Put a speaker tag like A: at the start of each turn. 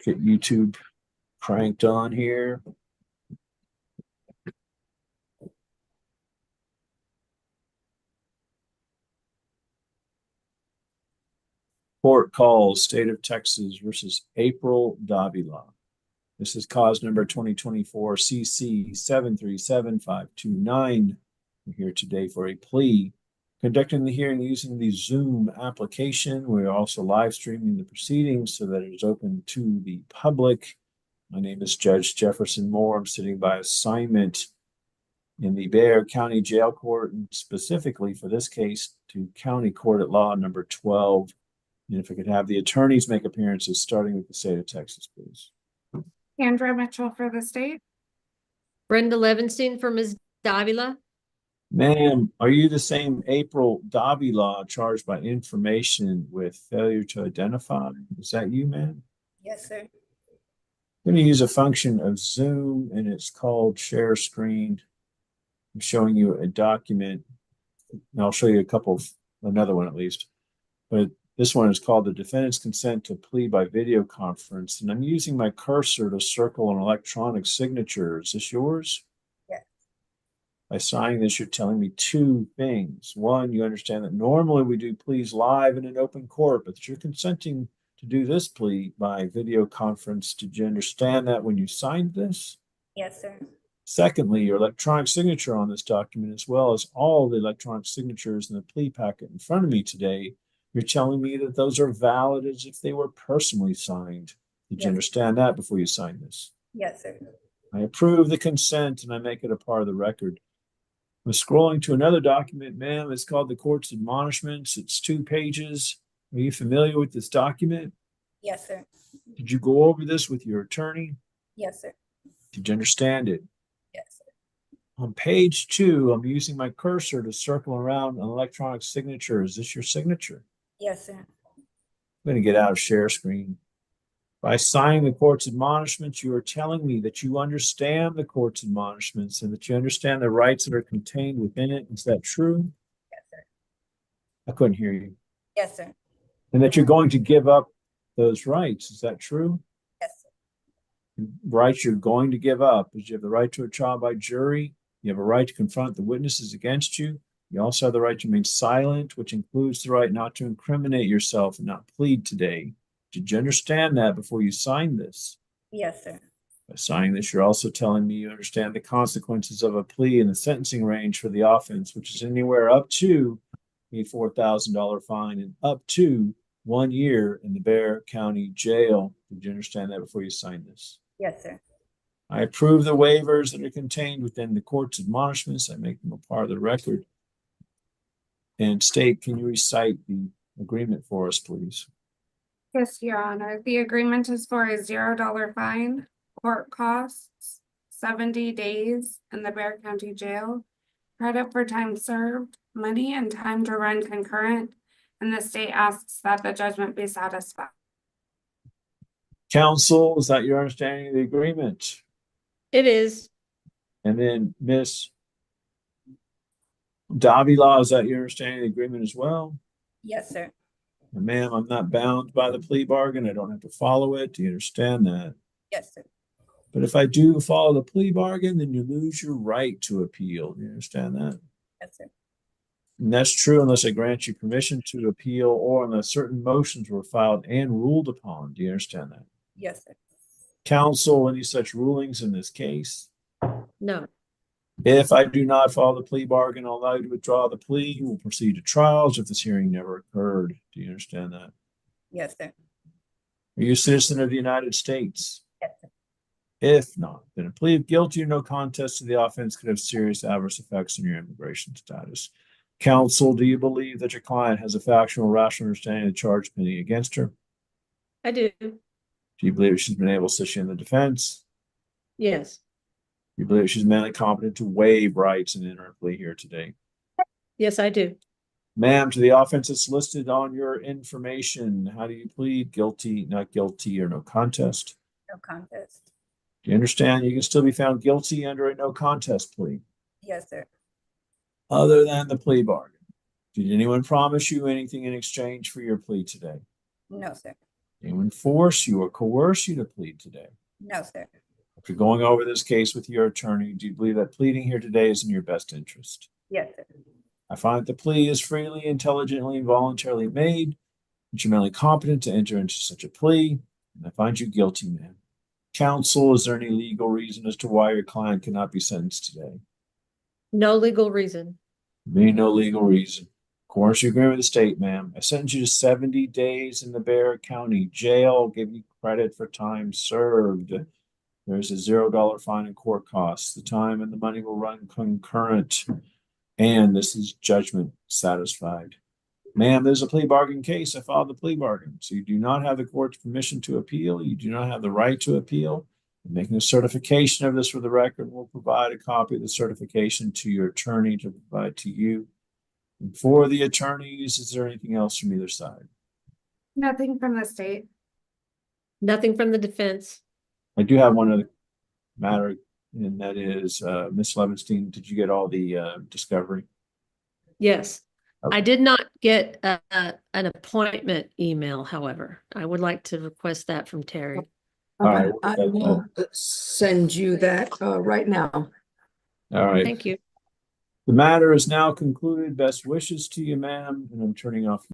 A: Get YouTube cranked on here. Court calls State of Texas versus April Davila. This is cause number 2024 CC 737-529. We're here today for a plea. Conducting the hearing using the Zoom application. We're also live streaming the proceedings so that it is open to the public. My name is Judge Jefferson Moore. I'm sitting by assignment in the Bexar County Jail Court, and specifically for this case to County Court at Law number 12. And if I could have the attorneys make appearances, starting with the state of Texas, please.
B: Andrea Mitchell for the state.
C: Brenda Levenstein for Ms. Davila.
A: Ma'am, are you the same April Davila charged by information with failure to identify? Is that you, ma'am?
D: Yes, sir.
A: I'm going to use a function of Zoom, and it's called share screen. I'm showing you a document, and I'll show you another one at least. But this one is called the defendant's consent to plea by video conference. And I'm using my cursor to circle an electronic signature. Is this yours?
D: Yes.
A: By signing this, you're telling me two things. One, you understand that normally we do pleas live in an open court, but that you're consenting to do this plea by video conference. Did you understand that when you signed this?
D: Yes, sir.
A: Secondly, your electronic signature on this document, as well as all the electronic signatures in the plea packet in front of me today, you're telling me that those are valid as if they were personally signed. Did you understand that before you signed this?
D: Yes, sir.
A: I approve the consent and I make it a part of the record. I'm scrolling to another document, ma'am. It's called the court's admonishments. It's 2 pages. Are you familiar with this document?
D: Yes, sir.
A: Did you go over this with your attorney?
D: Yes, sir.
A: Did you understand it?
D: Yes, sir.
A: On page 2, I'm using my cursor to circle around an electronic signature. Is this your signature?
D: Yes, sir.
A: I'm going to get out of share screen. By signing the court's admonishments, you are telling me that you understand the court's admonishments and that you understand the rights that are contained within it. Is that true?
D: Yes, sir.
A: I couldn't hear you.
D: Yes, sir.
A: And that you're going to give up those rights. Is that true?
D: Yes, sir.
A: Rights you're going to give up is you have the right to a trial by jury. You have a right to confront the witnesses against you. You also have the right to remain silent, which includes the right not to incriminate yourself and not plead today. Did you understand that before you signed this?
D: Yes, sir.
A: By signing this, you're also telling me you understand the consequences of a plea and the sentencing range for the offense, which is anywhere up to a $4,000 fine and up to 1 year in the Bexar County Jail. Did you understand that before you signed this?
D: Yes, sir.
A: I approve the waivers that are contained within the court's admonishments. I make them a part of the record. And state, can you recite the agreement for us, please?
B: Yes, Your Honor. The agreement is for a $0 fine, court costs, 70 days in the Bexar County Jail, credit for time served, money and time to run concurrent, and the state asks that the judgment be satisfied.
A: Counsel, is that your understanding of the agreement?
C: It is.
A: And then Miss Davila, is that your understanding of the agreement as well?
D: Yes, sir.
A: And ma'am, I'm not bound by the plea bargain. I don't have to follow it. Do you understand that?
D: Yes, sir.
A: But if I do follow the plea bargain, then you lose your right to appeal. Do you understand that?
D: Yes, sir.
A: And that's true unless I grant you permission to appeal or unless certain motions were filed and ruled upon. Do you understand that?
D: Yes, sir.
A: Counsel, any such rulings in this case?
C: No.
A: If I do not follow the plea bargain, I'll allow you to withdraw the plea. You will proceed to trials if this hearing never occurred. Do you understand that?
D: Yes, sir.
A: Are you a citizen of the United States?
D: Yes, sir.
A: If not, then a plea of guilty or no contest to the offense could have serious adverse effects on your immigration status. Counsel, do you believe that your client has a factual, rational understanding of the charge pending against her?
C: I do.
A: Do you believe she's been able to sit in the defense?
C: Yes.
A: Do you believe she's mentally competent to waive rights and enter a plea here today?
C: Yes, I do.
A: Ma'am, to the offenses listed on your information, how do you plead? Guilty, not guilty, or no contest?
D: No contest.
A: Do you understand you can still be found guilty under a no contest plea?
D: Yes, sir.
A: Other than the plea bargain, did anyone promise you anything in exchange for your plea today?
D: No, sir.
A: Anyone force you or coerce you to plead today?
D: No, sir.
A: After going over this case with your attorney, do you believe that pleading here today is in your best interest?
D: Yes, sir.
A: I find that the plea is freely, intelligently, and voluntarily made, that you're mentally competent to enter into such a plea, and I find you guilty, ma'am. Counsel, is there any legal reason as to why your client cannot be sentenced today?
C: No legal reason.
A: Me, no legal reason. Of course, you agree with the state, ma'am. I sentence you to 70 days in the Bexar County Jail, give you credit for time served. There's a $0 fine and court costs. The time and the money will run concurrent. And this is judgment satisfied. Ma'am, there's a plea bargain case. I filed the plea bargain. So you do not have the court's permission to appeal. You do not have the right to appeal. I'm making a certification of this for the record. We'll provide a copy of the certification to your attorney to provide to you. And for the attorneys, is there anything else from either side?
B: Nothing from the state.
C: Nothing from the defense.
A: I do have one other matter, and that is, Ms. Levenstein, did you get all the discovery?
C: Yes.
A: Okay.
C: I did not get an appointment email, however. I would like to request that from Terry.
A: All right.
E: I will send you that right now.
A: All right.
C: Thank you.
A: The matter is now concluded. Best wishes to you, ma'am, and I'm turning off